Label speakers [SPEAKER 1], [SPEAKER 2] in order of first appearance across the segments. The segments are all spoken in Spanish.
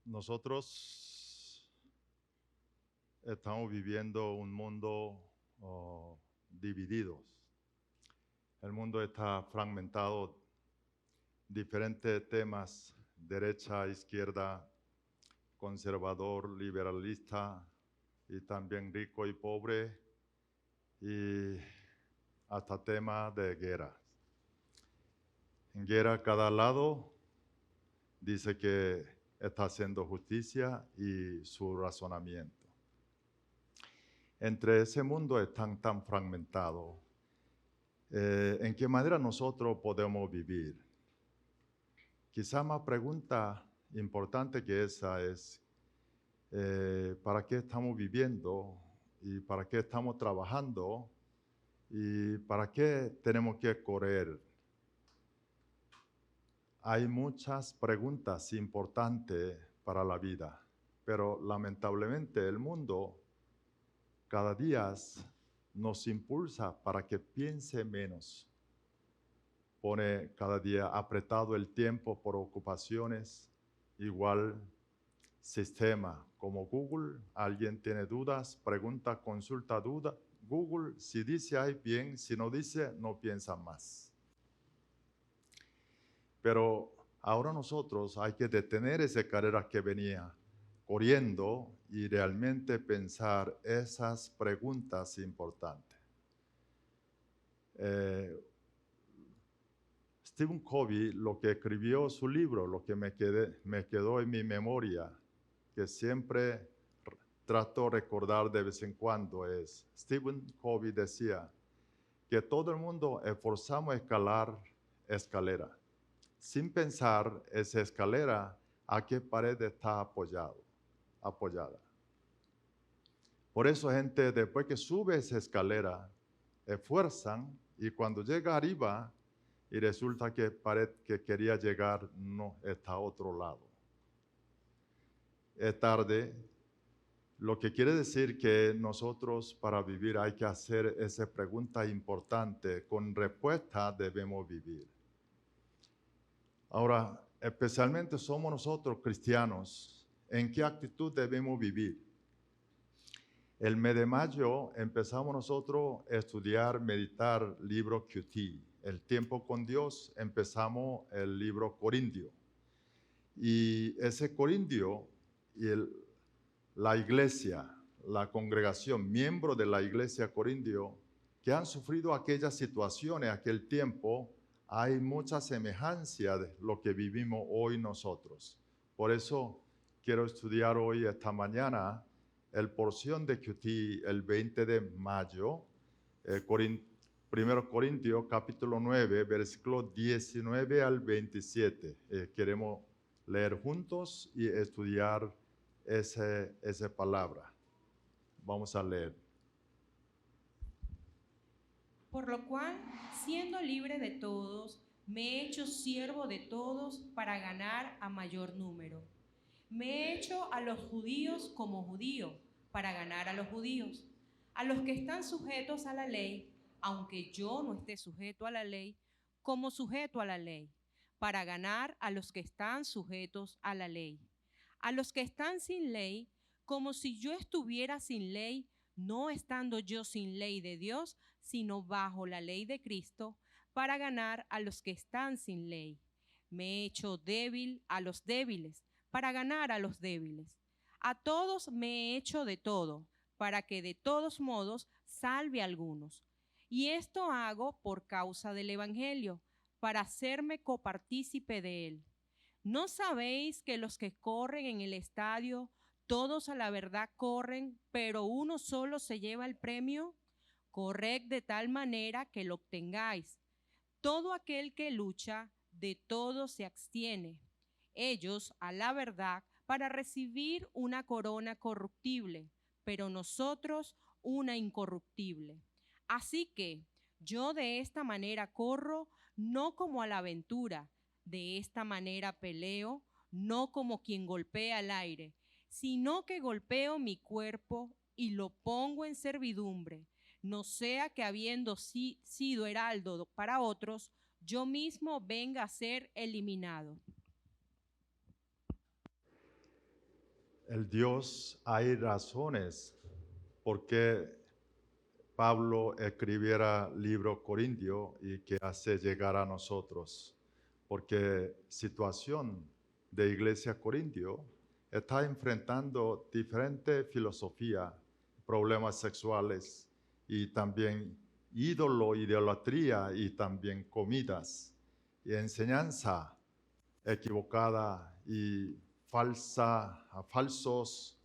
[SPEAKER 1] Nosotros estamos viviendo un mundo dividido. El mundo está fragmentado, diferentes temas, derecha, izquierda, conservador, liberalista, y también rico y pobre, y hasta temas de guerra. En guerra cada lado dice que está haciendo justicia y su razonamiento. Entre ese mundo están tan fragmentados. ¿En qué manera nosotros podemos vivir? Quizá más pregunta importante que esa es, ¿para qué estamos viviendo? ¿Y para qué estamos trabajando? ¿Y para qué tenemos que correr? Hay muchas preguntas importantes para la vida, pero lamentablemente el mundo cada día nos impulsa para que piense menos. Pone cada día apretado el tiempo por ocupaciones, igual sistema como Google. Alguien tiene dudas, pregunta, consulta, duda. Google, si dice hay bien, si no dice, no piensa más. Pero ahora nosotros hay que detener esa carrera que venía corriendo y realmente pensar esas preguntas importantes. Stephen Covey, lo que escribió su libro, lo que me quedó en mi memoria, que siempre trato de recordar de vez en cuando, es, Stephen Covey decía que todo el mundo esforzamos a escalar escalera, sin pensar esa escalera a qué pared está apoyada. Por eso gente, después que sube esa escalera, esfuerzan y cuando llega arriba, y resulta que pared que quería llegar no está a otro lado. Es tarde, lo que quiere decir que nosotros para vivir hay que hacer esa pregunta importante, con respuesta debemos vivir. Ahora, especialmente somos nosotros cristianos, ¿en qué actitud debemos vivir? El mes de mayo empezamos nosotros a estudiar, meditar libro QT. El tiempo con Dios, empezamos el libro Corintio. Y ese Corintio y la iglesia, la congregación, miembros de la iglesia Corintio, que han sufrido aquellas situaciones, aquel tiempo, hay mucha semejanza de lo que vivimos hoy nosotros. Por eso quiero estudiar hoy, esta mañana, el porción de QT, el 20 de mayo, 1 Corintios capítulo 9, versículo 19 al 27. Queremos leer juntos y estudiar esa palabra. Vamos a leer.
[SPEAKER 2] Por lo cual, siendo libre de todos, me he hecho siervo de todos para ganar a mayor número. Me he hecho a los judíos como judío para ganar a los judíos. A los que están sujetos a la ley, aunque yo no esté sujeto a la ley, como sujeto a la ley, para ganar a los que están sujetos a la ley. A los que están sin ley, como si yo estuviera sin ley, no estando yo sin ley de Dios, sino bajo la ley de Cristo, para ganar a los que están sin ley. Me he hecho débil a los débiles, para ganar a los débiles. A todos me he hecho de todo, para que de todos modos salve a algunos. Y esto hago por causa del Evangelio, para hacerme copartícipe de él. ¿No sabéis que los que corren en el estadio, todos a la verdad corren, pero uno solo se lleva el premio? Corred de tal manera que lo obtengáis. Todo aquel que lucha, de todo se abstiene. Ellos, a la verdad, para recibir una corona corruptible, pero nosotros una incorruptible. Así que yo de esta manera corro, no como a la aventura, de esta manera peleo, no como quien golpea el aire, sino que golpeo mi cuerpo y lo pongo en servidumbre, no sea que habiendo sido heraldo para otros, yo mismo venga a ser eliminado.
[SPEAKER 1] el Dios, hay razones por qué Pablo escribiera libro corintio y que hace llegar a nosotros. Porque situación de iglesia corintio está enfrentando diferentes filosofías, problemas sexuales y también idolatría y también comidas y enseñanza equivocada y falsos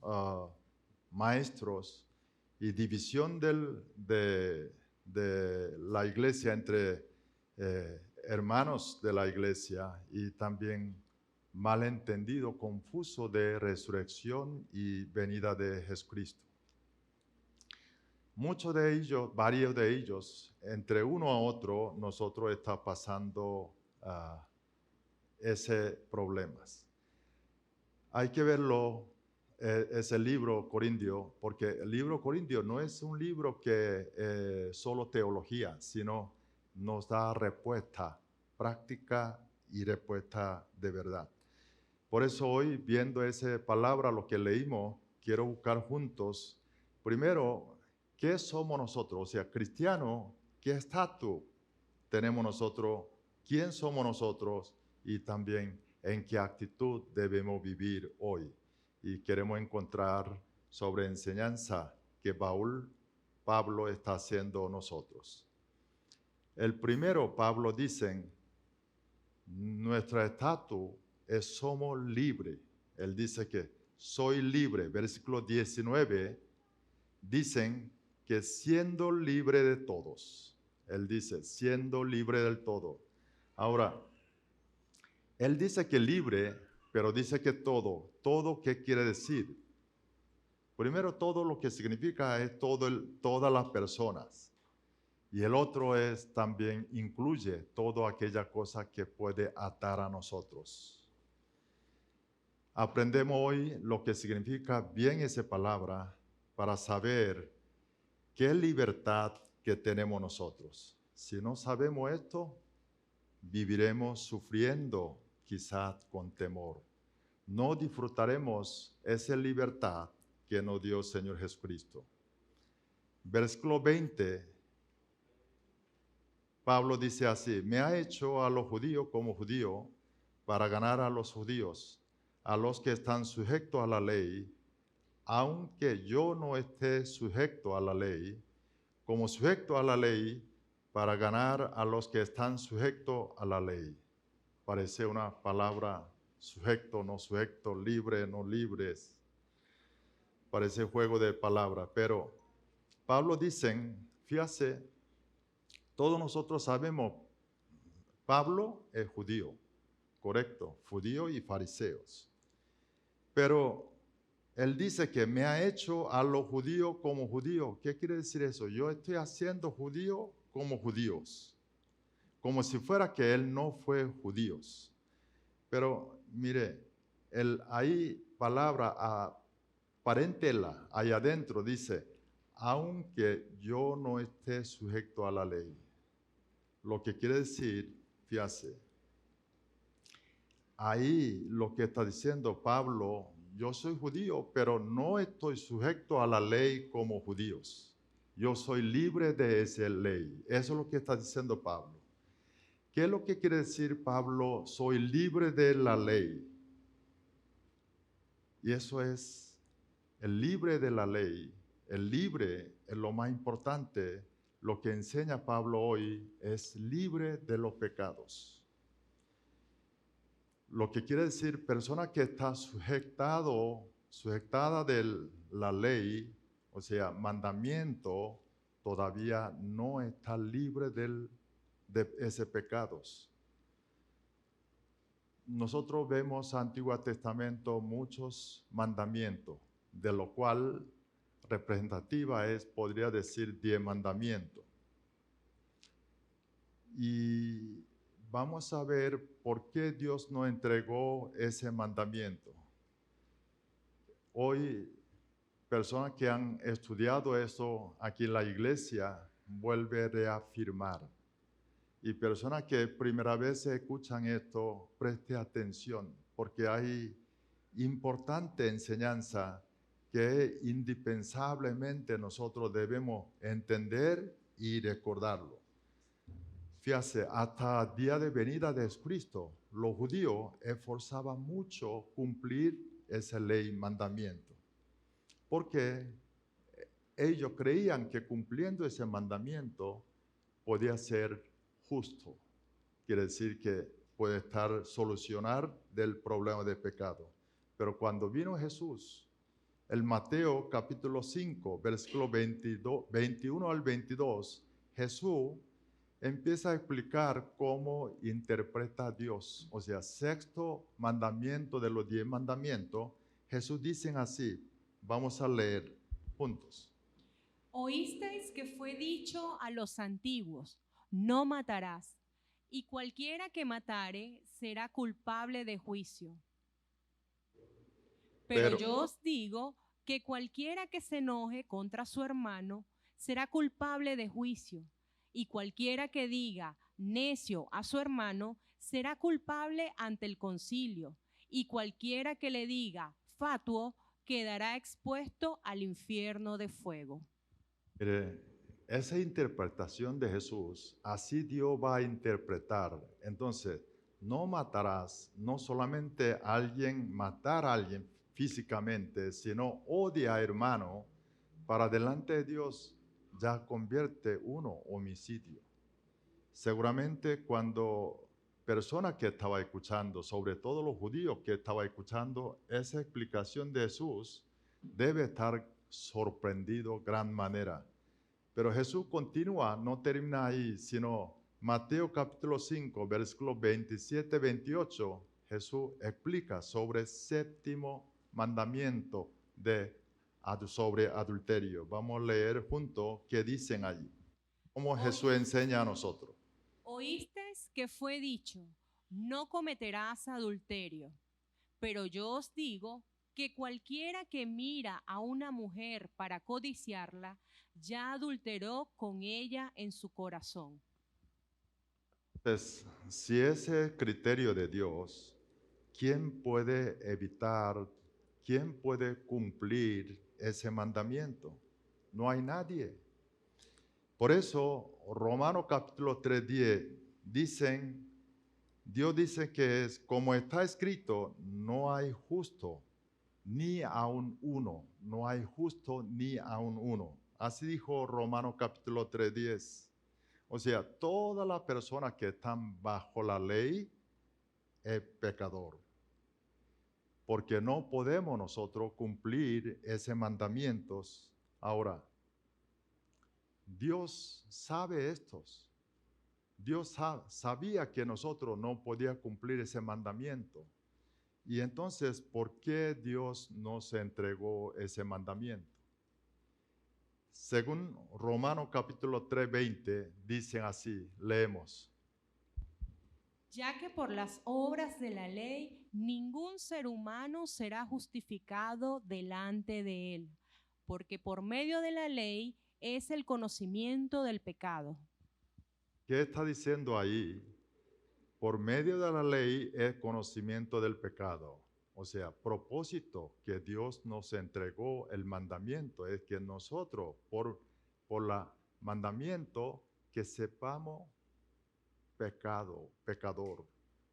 [SPEAKER 1] maestros y división de la iglesia entre hermanos de la iglesia y también malentendido, confuso de resurrección y venida de Jesucristo. Muchos de ellos, varios de ellos, entre uno a otro, nosotros está pasando ese problemas. Hay que verlo, ese libro corintio, porque el libro corintio no es un libro que solo teología, sino nos da respuesta práctica y respuesta de verdad. Por eso hoy, viendo esa palabra, lo que leímos, quiero buscar juntos, primero, ¿qué somos nosotros? O sea, cristiano, ¿qué estatus tenemos nosotros? ¿Quién somos nosotros? Y también en qué actitud debemos vivir hoy. Y queremos encontrar sobre enseñanza que Pablo está haciendo nosotros. El primero, Pablo dice, nuestro estatus es somos libres. Él dice que soy libre. Versículo 19, dicen que siendo libre de todos. Él dice, siendo libre del todo. Ahora, él dice que libre, pero dice que todo. ¿Todo qué quiere decir? Primero, todo lo que significa es todas las personas. Y el otro es también incluye toda aquella cosa que puede atar a nosotros. Aprendemos hoy lo que significa bien esa palabra para saber qué libertad que tenemos nosotros. Si no sabemos esto, viviremos sufriendo, quizás con temor. No disfrutaremos esa libertad que nos dio el Señor Jesucristo. Versículo 20, Pablo dice así, me ha hecho a los judíos como judío para ganar a los judíos, a los que están sujetos a la ley, aunque yo no esté sujeto a la ley, como sujeto a la ley, para ganar a los que están sujetos a la ley. Parece una palabra sujeto, no sujeto, libre, no libres. Parece juego de palabras, pero Pablo dice, fíjate, todos nosotros sabemos, Pablo es judío, correcto, judío y fariseos. Pero él dice que me ha hecho a los judíos como judíos. ¿Qué quiere decir eso? Yo estoy haciendo judíos como judíos, como si fuera que él no fue judíos. Pero mire, ahí palabra parentela, ahí adentro dice, aunque yo no esté sujeto a la ley. Lo que quiere decir, fíjate, ahí lo que está diciendo Pablo, yo soy judío, pero no estoy sujeto a la ley como judíos. Yo soy libre de esa ley. Eso es lo que está diciendo Pablo. ¿Qué es lo que quiere decir Pablo? Soy libre de la ley. Y eso es el libre de la ley. El libre es lo más importante. Lo que enseña Pablo hoy es libre de los pecados. Lo que quiere decir persona que está sujetada de la ley, o sea, mandamiento, todavía no está libre de ese pecados. Nosotros vemos en el Antiguo Testamento muchos mandamientos, de lo cual representativa podría decir 10 mandamientos. Y vamos a ver por qué Dios nos entregó ese mandamiento. Hoy, personas que han estudiado eso aquí en la iglesia, vuelven a reafirmar. Y personas que primera vez escuchan esto, preste atención, porque hay importante enseñanza que indispensablemente nosotros debemos entender y recordarlo. Fíjate, hasta el día de venida de Cristo, los judíos esforzaban mucho cumplir esa ley, mandamiento, porque ellos creían que cumpliendo ese mandamiento podía ser justo. Quiere decir que puede solucionar del problema de pecado. Pero cuando vino Jesús, el Mateo capítulo 5, versículo 21 al 22, Jesús empieza a explicar cómo interpreta a Dios. O sea, sexto mandamiento de los 10 mandamientos, Jesús dice así, vamos a leer juntos.
[SPEAKER 2] Oísteis que fue dicho a los antiguos, no matarás, y cualquiera que matare será culpable de juicio. Pero yo os digo que cualquiera que se enoje contra su hermano será culpable de juicio, y cualquiera que diga necio a su hermano será culpable ante el concilio, y cualquiera que le diga fatuo quedará expuesto al infierno de fuego.
[SPEAKER 1] Mire, esa interpretación de Jesús, así Dios va a interpretar. Entonces, no matarás, no solamente matar a alguien físicamente, sino odia a hermano, para delante de Dios ya convierte uno homicidio. Seguramente cuando personas que estaba escuchando, sobre todo los judíos que estaba escuchando esa explicación de Jesús, debe estar sorprendido gran manera. Pero Jesús continúa, no termina ahí, sino Mateo capítulo 5, versículos 27-28, Jesús explica sobre el séptimo mandamiento sobre adulterio. Vamos a leer juntos qué dicen allí, cómo Jesús enseña a nosotros.
[SPEAKER 2] Oísteis que fue dicho, no cometerás adulterio, pero yo os digo que cualquiera que mira a una mujer para codiciarla, ya adulteró con ella en su corazón.
[SPEAKER 1] Entonces, si ese es el criterio de Dios, ¿quién puede evitar, quién puede cumplir ese mandamiento? No hay nadie. Por eso, Romanos capítulo 3:10 Dios dice que es como está escrito, no hay justo, ni aun uno, no hay justo ni aun uno. Así dijo Romanos capítulo 3:10. O sea, todas las personas que están bajo la ley es pecador. Porque no podemos nosotros cumplir ese mandamientos. Ahora, Dios sabe estos. Dios sabía que nosotros no podíamos cumplir ese mandamiento. Y entonces, ¿por qué Dios nos entregó ese mandamiento? Según Romanos capítulo 3:20, dicen así, leemos.
[SPEAKER 2] Ya que por las obras de la ley ningún ser humano será justificado delante de él, porque por medio de la ley es el conocimiento del pecado.
[SPEAKER 1] ¿Qué está diciendo ahí? Por medio de la ley es conocimiento del pecado. O sea, propósito que Dios nos entregó el mandamiento es que nosotros, por el mandamiento, que sepamos pecador.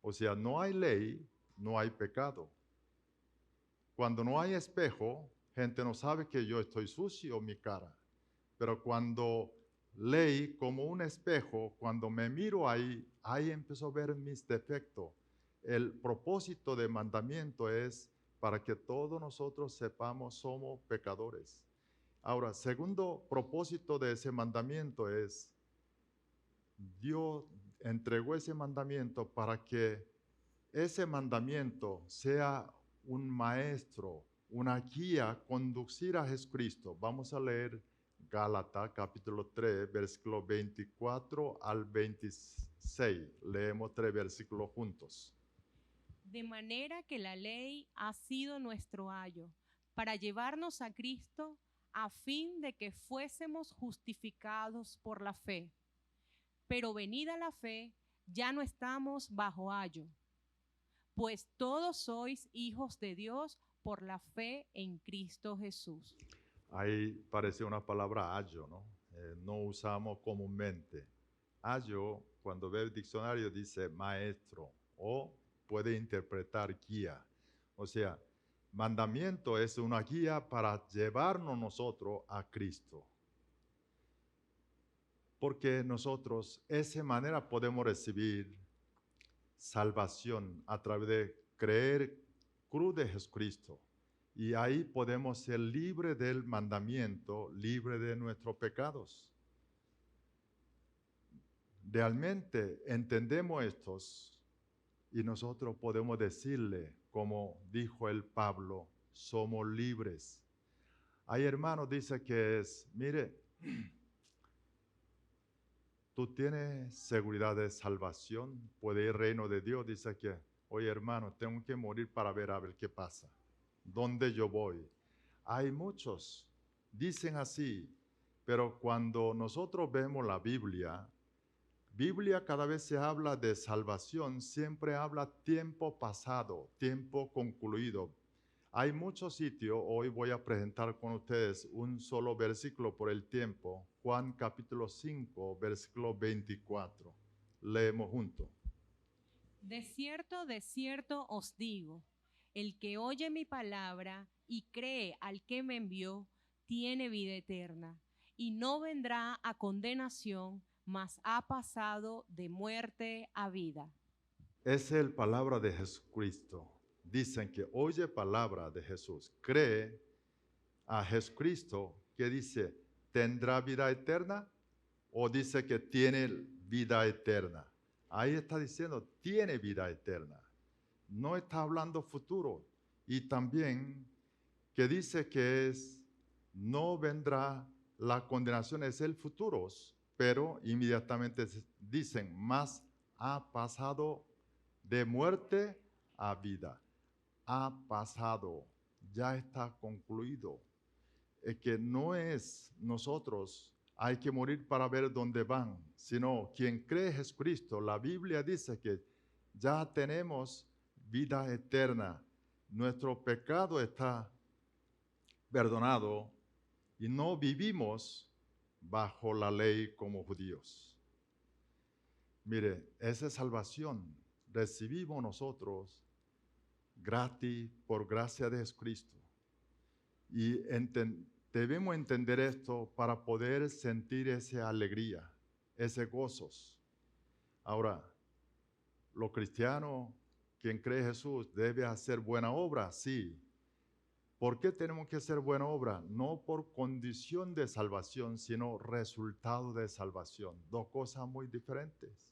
[SPEAKER 1] O sea, no hay ley, no hay pecado. Cuando no hay espejo, gente no sabe que yo estoy sucio mi cara. Pero cuando ley como un espejo, cuando me miro ahí empiezo a ver mis defectos. El propósito del mandamiento es para que todos nosotros sepamos somos pecadores. Ahora, segundo propósito de ese mandamiento es, Dios entregó ese mandamiento para que ese mandamiento sea un maestro, una guía, conducir a Jesucristo. Vamos a leer Gálatas capítulo 3, versículo 24 al 26. Leemos 3 versículos juntos.
[SPEAKER 2] De manera que la ley ha sido nuestro ayo para llevarnos a Cristo a fin de que fuésemos justificados por la fe. Pero venida la fe, ya no estamos bajo ayo. pues todos sois hijos de Dios por la fe en Cristo Jesús.
[SPEAKER 1] Ahí parece una palabra ayo, ¿no? No usamos comúnmente. Ayo, cuando ve el diccionario, dice maestro o puede interpretar guía. O sea, mandamiento es una guía para llevarnos nosotros a Cristo. Porque nosotros, de esa manera podemos recibir salvación a través de creer cruz de Jesucristo. Y ahí podemos ser libres del mandamiento, libres de nuestros pecados. Realmente entendemos estos y nosotros podemos decirle, como dijo el Pablo, somos libres. Hay hermanos, dice que mire, tú tienes seguridad de salvación, puede ir al reino de Dios, dice que, oye hermano, tengo que morir para ver a ver qué pasa. ¿Dónde yo voy? Hay muchos, dicen así, pero cuando nosotros vemos la Biblia cada vez se habla de salvación, siempre habla tiempo pasado, tiempo concluido. Hay muchos sitios, hoy voy a presentar con ustedes un solo versículo por el tiempo, Juan capítulo 5, versículo 24. Leemos juntos.
[SPEAKER 2] De cierto os digo, el que oye mi palabra y cree al que me envió, tiene vida eterna, y no vendrá a condenación, mas ha pasado de muerte a vida.
[SPEAKER 1] Esa es la palabra de Jesucristo. Dicen que oye palabra de Jesús, cree a Jesucristo, que dice, ¿tendrá vida eterna? O dice que tiene vida eterna. Ahí está diciendo, tiene vida eterna. No está hablando futuro. Y también que dice que no vendrá la condenación, es el futuro. Pero inmediatamente dicen, más ha pasado de muerte a vida. Ha pasado, ya está concluido. Es que no es nosotros, hay que morir para ver dónde van, sino quien cree en Jesucristo. La Biblia dice que ya tenemos vida eterna. Nuestro pecado está perdonado y no vivimos bajo la ley como judíos. Mire, esa salvación recibimos nosotros gratis por gracia de Jesucristo. Y debemos entender esto para poder sentir esa alegría, ese gozos. Ahora, los cristianos, quien cree en Jesús, debe hacer buena obra, sí. ¿Por qué tenemos que hacer buena obra? No por condición de salvación, sino resultado de salvación. Dos cosas muy diferentes.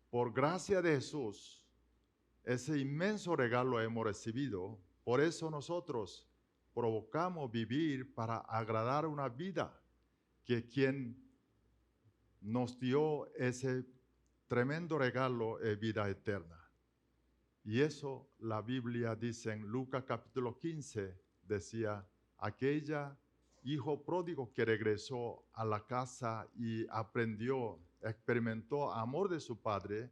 [SPEAKER 1] Por gracia de Jesús, ese inmenso regalo hemos recibido. Por eso nosotros provocamos vivir para agradar una vida que quien nos dio ese tremendo regalo es vida eterna. Y eso la Biblia dice en Lucas capítulo 15, decía, aquella hijo pródigo que regresó a la casa y aprendió, experimentó amor de su padre,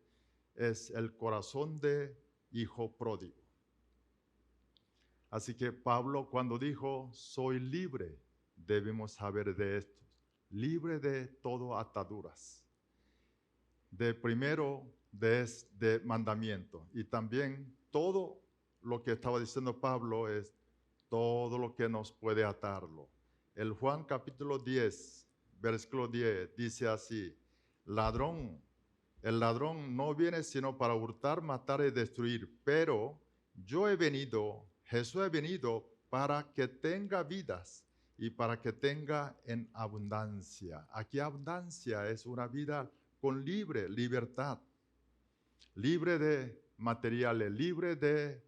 [SPEAKER 1] es el corazón de hijo pródigo. Así que Pablo cuando dijo, soy libre, debemos saber de esto, libre de todo ataduras. De primero, de mandamiento. Y también todo lo que estaba diciendo Pablo es todo lo que nos puede atarlo. El Juan capítulo 10, versículo 10, dice así, el ladrón no viene sino para hurtar, matar y destruir, pero Jesús ha venido para que tenga vidas y para que tenga en abundancia. Aquí abundancia es una vida con libertad, libre de materiales, libre de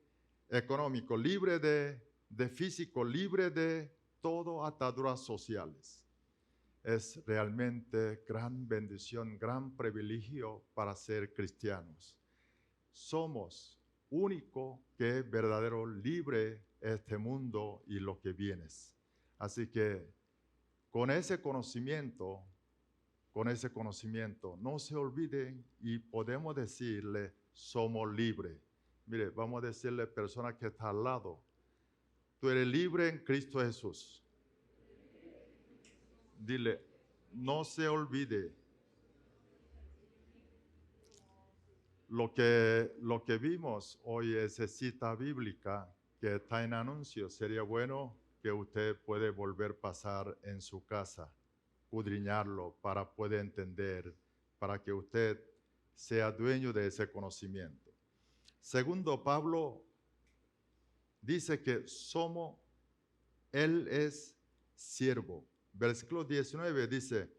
[SPEAKER 1] económico, libre de físico, libre de todo ataduras sociales. Es realmente gran bendición, gran privilegio para ser cristianos. Somos único que es verdadero libre este mundo y lo que viene. Así que con ese conocimiento, no se olviden y podemos decirle, somos libres. Mire, vamos a decirle a la persona que está al lado, tú eres libre en Cristo Jesús. Dile, no se olvide lo que vimos hoy, esa cita bíblica que está en anuncio. Sería bueno que usted puede volver a pasar en su casa, escudriñarlo para poder entender, para que usted sea dueño de ese conocimiento. Segundo, Pablo dice que él es siervo. Versículo 19 dice,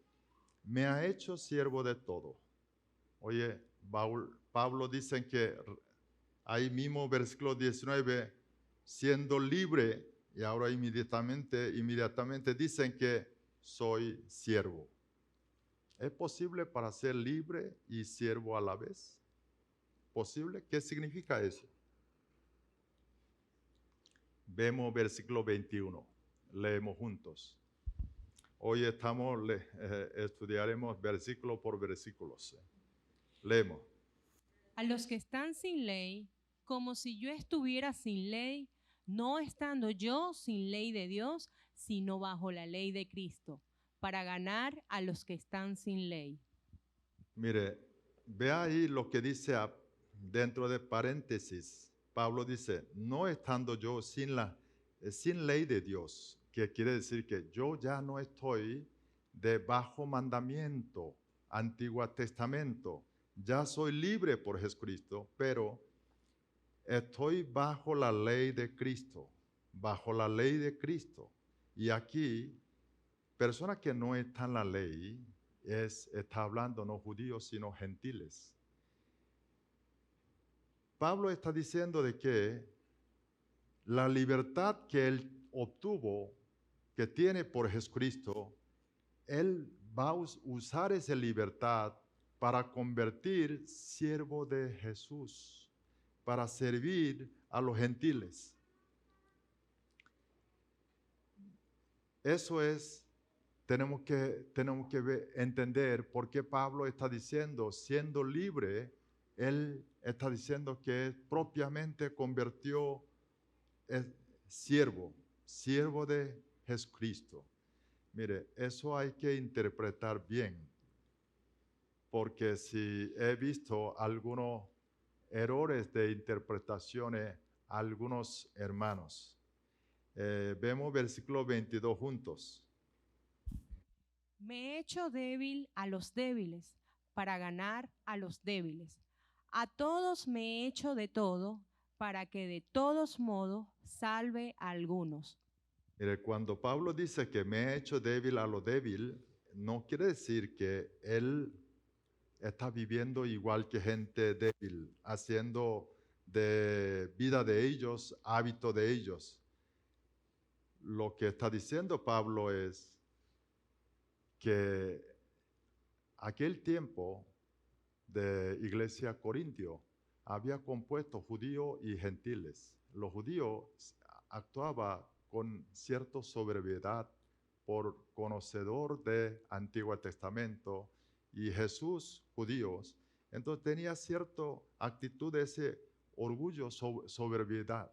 [SPEAKER 1] me ha hecho siervo de todo. Oye, Pablo dice que ahí mismo, versículo 19, siendo libre, y ahora inmediatamente dicen que soy siervo. ¿Es posible para ser libre y siervo a la vez? ¿Posible? ¿Qué significa eso? Vemos versículo 21, leemos juntos. Hoy estudiaremos versículo por versículo. Leemos.
[SPEAKER 2] A los que están sin ley, como si yo estuviera sin ley, no estando yo sin ley de Dios, sino bajo la ley de Cristo, para ganar a los que están sin ley.
[SPEAKER 1] Mire, ve ahí lo que dice dentro de paréntesis. Pablo dice, no estando yo sin ley de Dios, que quiere decir que yo ya no estoy de bajo mandamiento, Antiguo Testamento. Ya soy libre por Jesucristo, pero estoy bajo la ley de Cristo, bajo la ley de Cristo. Y aquí, personas que no están en la ley, está hablando no judíos, sino gentiles. Pablo está diciendo de que la libertad que él obtuvo, que tiene por Jesucristo, él va a usar esa libertad para convertir siervo de Jesús, para servir a los gentiles. Eso es, tenemos que entender por qué Pablo está diciendo, siendo libre, él está diciendo que propiamente convirtió siervo de Jesucristo. Mire, eso hay que interpretar bien, porque si he visto algunos errores de interpretaciones a algunos hermanos. Vemos versículo 22 juntos.
[SPEAKER 2] Me he hecho débil a los débiles, para ganar a los débiles. A todos me he hecho de todo, para que de todos modos salve a algunos.
[SPEAKER 1] Mire, cuando Pablo dice que me he hecho débil a lo débil, no quiere decir que él está viviendo igual que gente débil, haciendo de vida de ellos, hábito de ellos. Lo que está diciendo Pablo es que aquel tiempo de Iglesia Corintio había compuesto judíos y gentiles. Los judíos actuaban con cierta sobriedad por conocedor de Antiguo Testamento, y Jesús, judíos, entonces tenía cierta actitud de ese orgullo, sobriedad.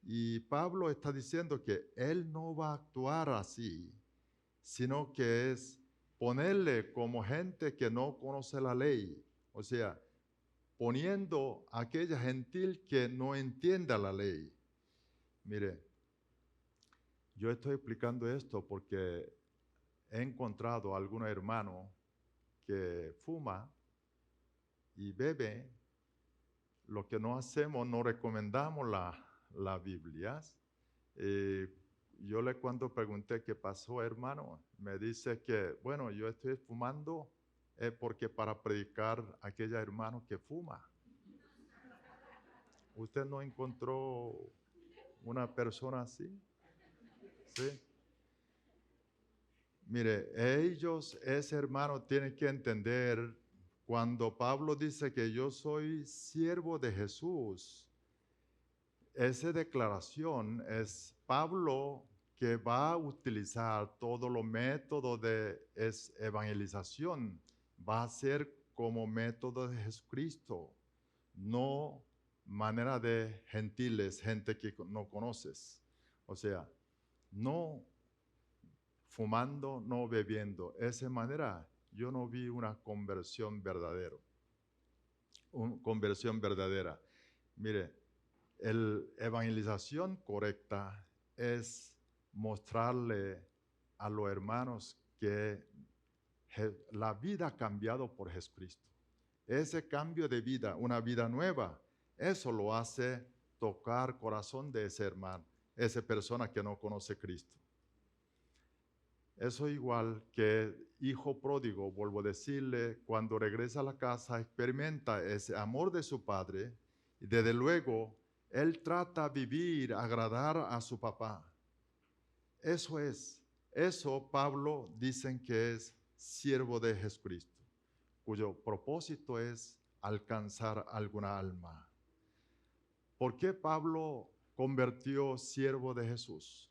[SPEAKER 1] Y Pablo está diciendo que él no va a actuar así, sino que es ponerle como gente que no conoce la ley, o sea, poniendo a aquella gentil que no entienda la ley. Mire, yo estoy explicando esto porque he encontrado a algún hermano que fuma y bebe. Lo que no hacemos, no recomendamos la Biblia. Yo cuando pregunté qué pasó, hermano, me dice que, bueno, yo estoy fumando porque para predicar a aquella hermano que fuma. ¿Usted no encontró una persona así? ¿Sí? Mire, ese hermano tiene que entender, cuando Pablo dice que yo soy siervo de Jesús, esa declaración es Pablo que va a utilizar todos los métodos de evangelización, va a ser como método de Jesucristo, no manera de gentiles, gente que no conoces. O sea, no fumando, no bebiendo. Esa manera yo no vi una conversión verdadera. Conversión verdadera. Mire, la evangelización correcta es mostrarle a los hermanos que la vida ha cambiado por Jesucristo. Ese cambio de vida, una vida nueva, eso lo hace tocar corazón de ese hermano, esa persona que no conoce a Cristo. Eso igual que hijo pródigo, vuelvo a decirle, cuando regresa a la casa experimenta ese amor de su padre y desde luego él trata de vivir, agradar a su papá. Eso Pablo dicen que es siervo de Jesucristo, cuyo propósito es alcanzar alguna alma. ¿Por qué Pablo convirtió siervo de Jesús?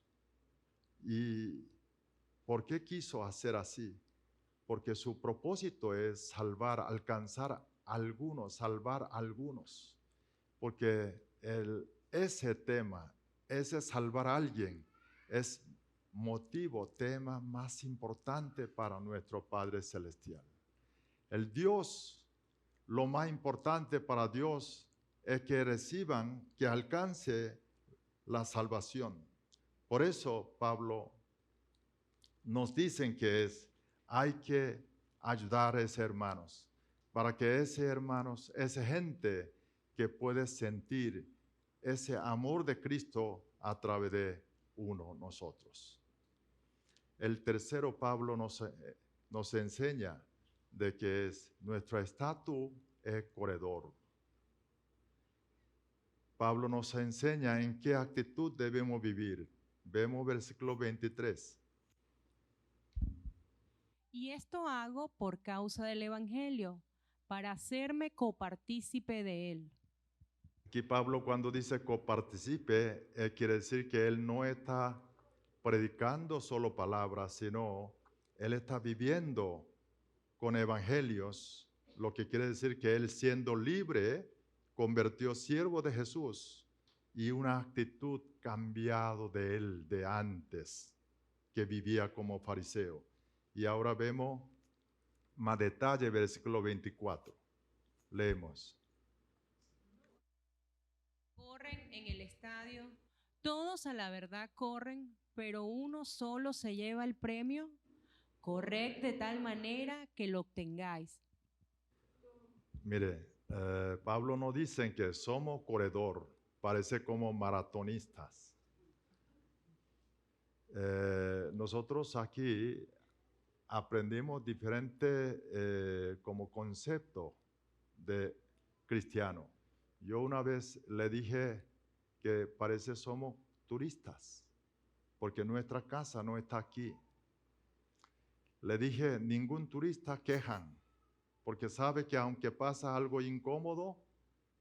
[SPEAKER 1] ¿Y por qué quiso hacer así? Porque su propósito es salvar, alcanzar algunos, salvar algunos. Porque ese tema, ese salvar a alguien, es tema más importante para nuestro Padre Celestial. El Dios, lo más importante para Dios es que reciban, que alcance la salvación. Por eso Pablo nos dicen que hay que ayudar a esos hermanos, para que esos hermanos, esa gente que puede sentir ese amor de Cristo a través de nosotros. El tercero, Pablo nos enseña de que nuestro estatus es corredor. Pablo nos enseña en qué actitud debemos vivir. Vemos versículo 23.
[SPEAKER 2] Y esto hago por causa del Evangelio, para hacerme copartícipe de él.
[SPEAKER 1] Aquí Pablo cuando dice copartícipe, quiere decir que él no está predicando solo palabras, sino él está viviendo con evangelios, lo que quiere decir que él siendo libre, convirtió siervo de Jesús y una actitud cambiado de él de antes, que vivía como fariseo. Y ahora vemos más detalle, versículo 24. Leemos.
[SPEAKER 2] Corren en el estadio, todos a la verdad corren, pero uno solo se lleva el premio. Corred de tal manera que lo obtengáis.
[SPEAKER 1] Mire, Pablo nos dice que somos corredor, parece como maratonistas. Nosotros aquí aprendimos diferente como concepto de cristiano. Yo una vez le dije que parece somos turistas, porque nuestra casa no está aquí. Le dije, ningún turista quejan, porque sabe que aunque pasa algo incómodo,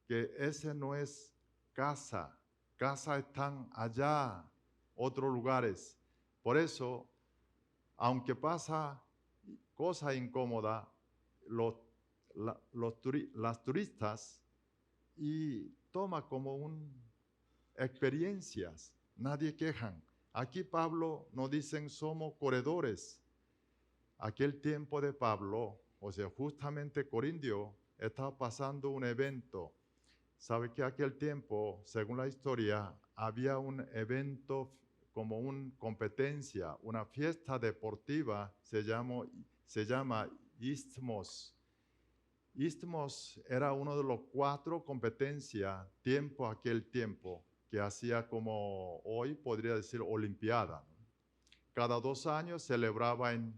[SPEAKER 1] que ese no es casa. Casa están allá, otros lugares. Por eso, aunque pasa cosa incómoda, las turistas y toma como experiencias, nadie quejan. Aquí Pablo nos dicen somos corredores. Aquel tiempo de Pablo, o sea, justamente Corintio, estaba pasando un evento. Sabe que aquel tiempo, según la historia, había un evento como una competencia, una fiesta deportiva, se llama Isthmos. Isthmos era uno de los 4 competencias, aquel tiempo, que hacía como hoy podría decir Olimpiada. Cada 2 años celebraba en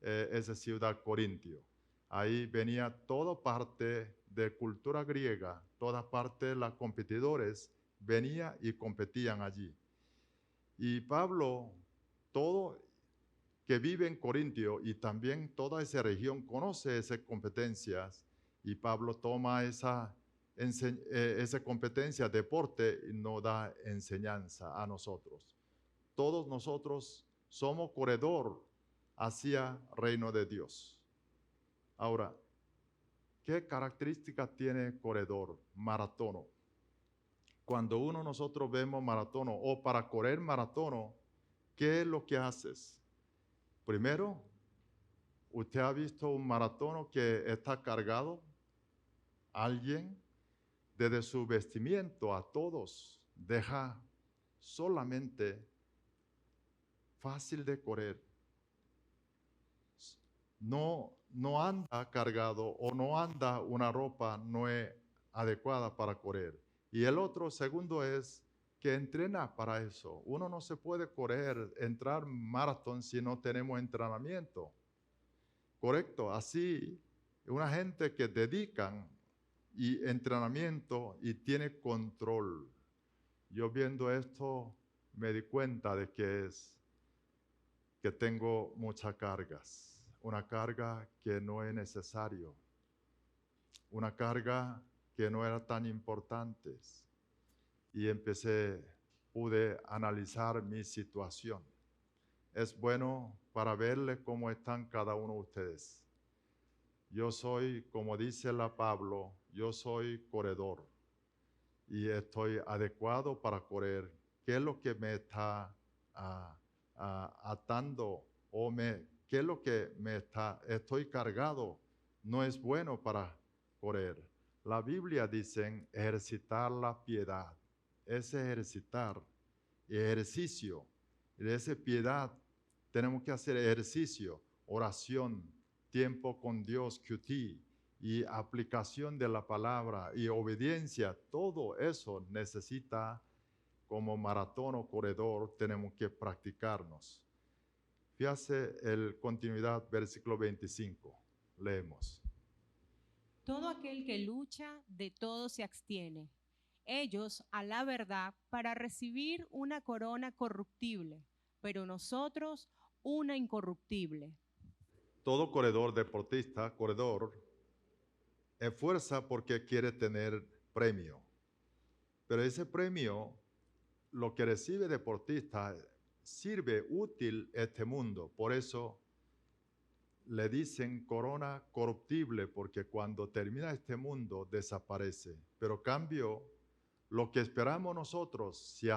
[SPEAKER 1] esa ciudad Corintio. Ahí venía toda parte de cultura griega, toda parte de los competidores venía y competían allí. Y Pablo, todo que vive en Corintio y también toda esa región conoce esas competencias y Pablo toma esa competencia, deporte, y nos da enseñanza a nosotros. Todos nosotros somos corredor hacia el reino de Dios. Ahora, ¿qué características tiene corredor, maratono? cuando nosotros vemos maratono o para correr maratono, ¿qué es lo que haces? Primero, ¿usted ha visto un maratono que está cargado? Alguien, desde su vestimiento a todos, deja solamente fácil de correr. No anda cargado o no anda una ropa no es adecuada para correr. Y el otro, segundo, es que entrena para eso. Uno no se puede correr, entrar maratón si no tenemos entrenamiento. Correcto, así una gente que dedican y entrenamiento y tiene control. Yo viendo esto me di cuenta de que tengo muchas cargas, una carga que no es necesario, una carga que no era tan importante. Y pude analizar mi situación. Es bueno para verle cómo están cada uno de ustedes. Yo soy, como dice la Pablo, yo soy corredor y estoy adecuado para correr. ¿Qué es lo que me está atando qué es lo que estoy cargado? No es bueno para correr. La Biblia dice ejercitar la piedad. Es ejercitar, ejercicio. De esa piedad tenemos que hacer ejercicio, oración, tiempo con Dios, QT, y aplicación de la palabra y obediencia. Todo eso necesita, como maratón o corredor, tenemos que practicarnos. Fíjate el continuidad, versículo 25. Leemos.
[SPEAKER 2] Todo aquel que lucha, de todo se abstiene. Ellos a la verdad para recibir una corona corruptible, pero nosotros una incorruptible.
[SPEAKER 1] Todo corredor, deportista, corredor, esfuerza porque quiere tener premio. Pero ese premio, lo que recibe deportista, sirve útil este mundo. Por eso le dicen corona corruptible, porque cuando termina este mundo desaparece. Pero cambio, lo que esperamos nosotros, si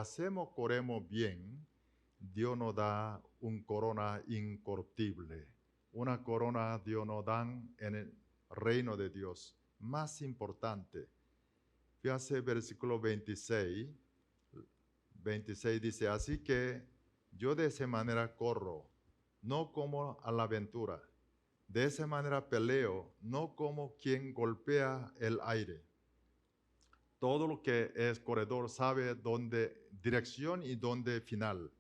[SPEAKER 1] corremos bien, Dios nos da un corona incorruptible. Una corona Dios nos da en el reino de Dios. Más importante. Fíjate versículo 26. 26 dice, así que yo de esa manera corro, no como a la aventura. De esa manera peleo, no como quien golpea el aire. Todo lo que es corredor sabe dónde dirección y dónde final.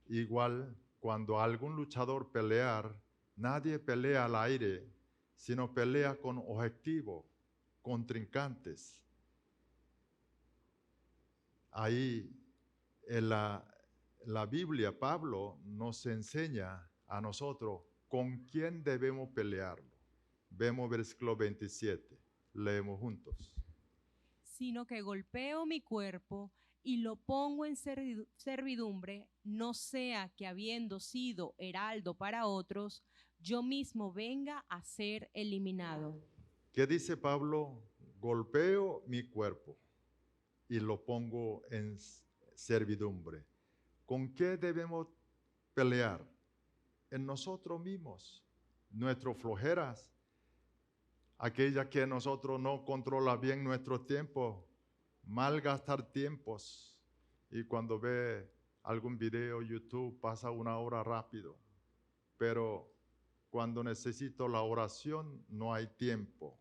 [SPEAKER 1] Igual, cuando algún luchador pelear, nadie pelea al aire, sino pelea con objetivo, contrincantes. Ahí en la Biblia, Pablo nos enseña a nosotros con quién debemos pelearlo. Vemos versículo 27, leemos juntos.
[SPEAKER 2] Sino que golpeo mi cuerpo y lo pongo en servidumbre, no sea que habiendo sido heraldo para otros, yo mismo venga a ser eliminado.
[SPEAKER 1] ¿Qué dice Pablo? Golpeo mi cuerpo y lo pongo en servidumbre. ¿Con qué debemos pelear? En nosotros mismos, nuestras flojeras, aquella que nosotros no controla bien nuestro tiempo, malgastar tiempos. Y cuando ve algún video YouTube pasa una hora rápido, pero cuando necesito la oración no hay tiempo.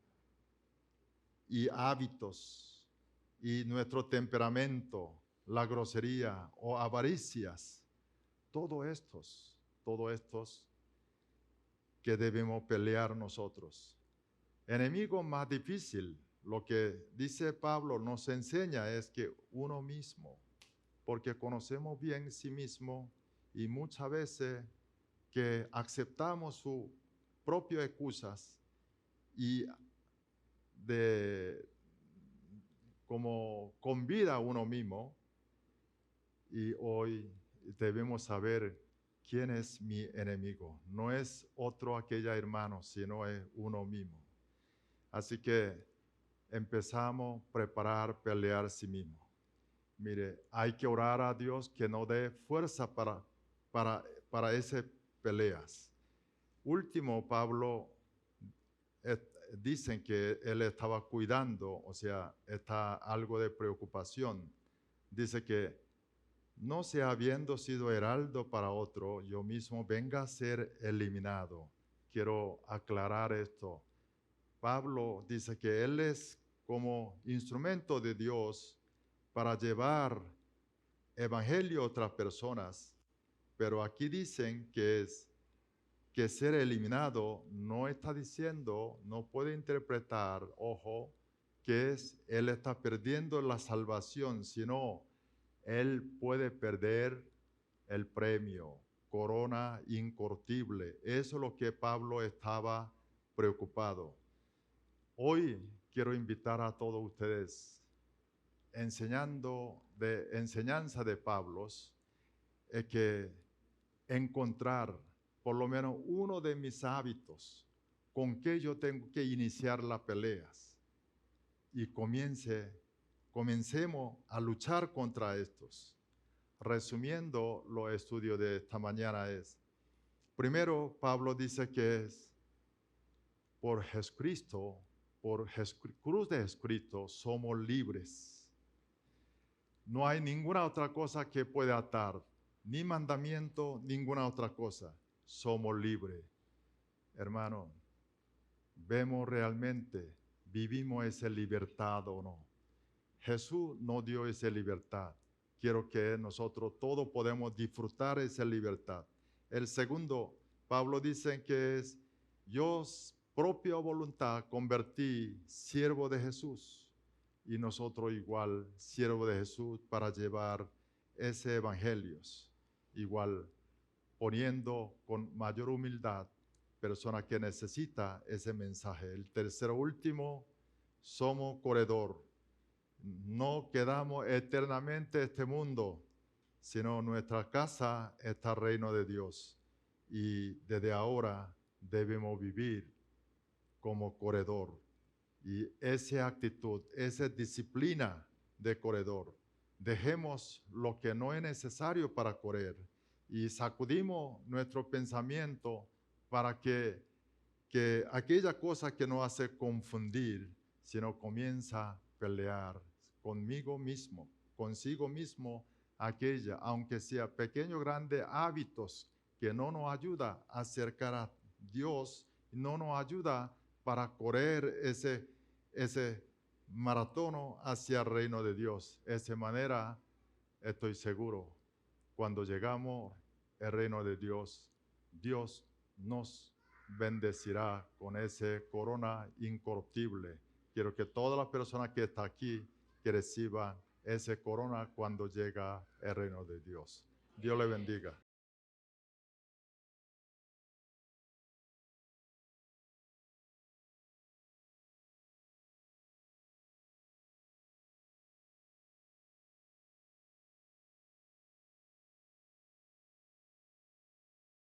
[SPEAKER 1] Y hábitos, y nuestro temperamento, la grosería o avaricias, todos estos que debemos pelear nosotros. Enemigo más difícil, lo que dice Pablo nos enseña es que uno mismo, porque conocemos bien sí mismo y muchas veces que aceptamos sus propias excusas y como convida a uno mismo, y hoy debemos saber quién es mi enemigo. No es otro aquella hermano, sino es uno mismo. Así que empezamos a preparar, pelear sí mismo. Mire, hay que orar a Dios que nos dé fuerza para esas peleas. Último, Pablo dicen que él estaba cuidando, o sea, está algo de preocupación. Dice que no sea habiendo sido heraldo para otro, yo mismo venga a ser eliminado. Quiero aclarar esto. Pablo dice que él es como instrumento de Dios para llevar evangelio a otras personas, pero aquí dicen que es que ser eliminado no está diciendo, no puede interpretar, ojo, que él está perdiendo la salvación, sino él puede perder el premio, corona incorruptible. Eso es lo que Pablo estaba preocupado. Hoy quiero invitar a todos ustedes, enseñanza de Pablo, es que encontrar por lo menos uno de mis hábitos con que yo tengo que iniciar las peleas y comencemos a luchar contra estos. Resumiendo los estudios de esta mañana primero Pablo dice que es por Jesucristo, cruz de Jesucristo somos libres. No hay ninguna otra cosa que pueda atar, ni mandamiento, ninguna otra cosa. Somos libres. Hermano, vemos realmente, vivimos esa libertad o no. Jesús nos dio esa libertad. Quiero que nosotros todos podemos disfrutar esa libertad. El segundo, Pablo dice que es yo propia voluntad convertí siervo de Jesús y nosotros igual siervo de Jesús para llevar ese evangelio. Igual poniendo con mayor humildad persona que necesita ese mensaje. El tercero último, somos corredor. No quedamos eternamente en este mundo, sino nuestra casa está el reino de Dios. Y desde ahora debemos vivir como corredor. Y esa actitud, esa disciplina de corredor, dejemos lo que no es necesario para correr y sacudimos nuestro pensamiento para que aquella cosa que nos hace confundir, sino comienza a pelear conmigo mismo, consigo mismo, aquella, aunque sea pequeño o grande, hábitos que no nos ayuda a acercar a Dios, no nos ayuda para correr ese maratón hacia el reino de Dios. De esa manera, estoy seguro, cuando llegamos al reino de Dios, Dios nos bendecirá con ese corona incorruptible. Quiero que todas las personas que están aquí que reciban ese corona cuando llega el reino de Dios. Dios le bendiga.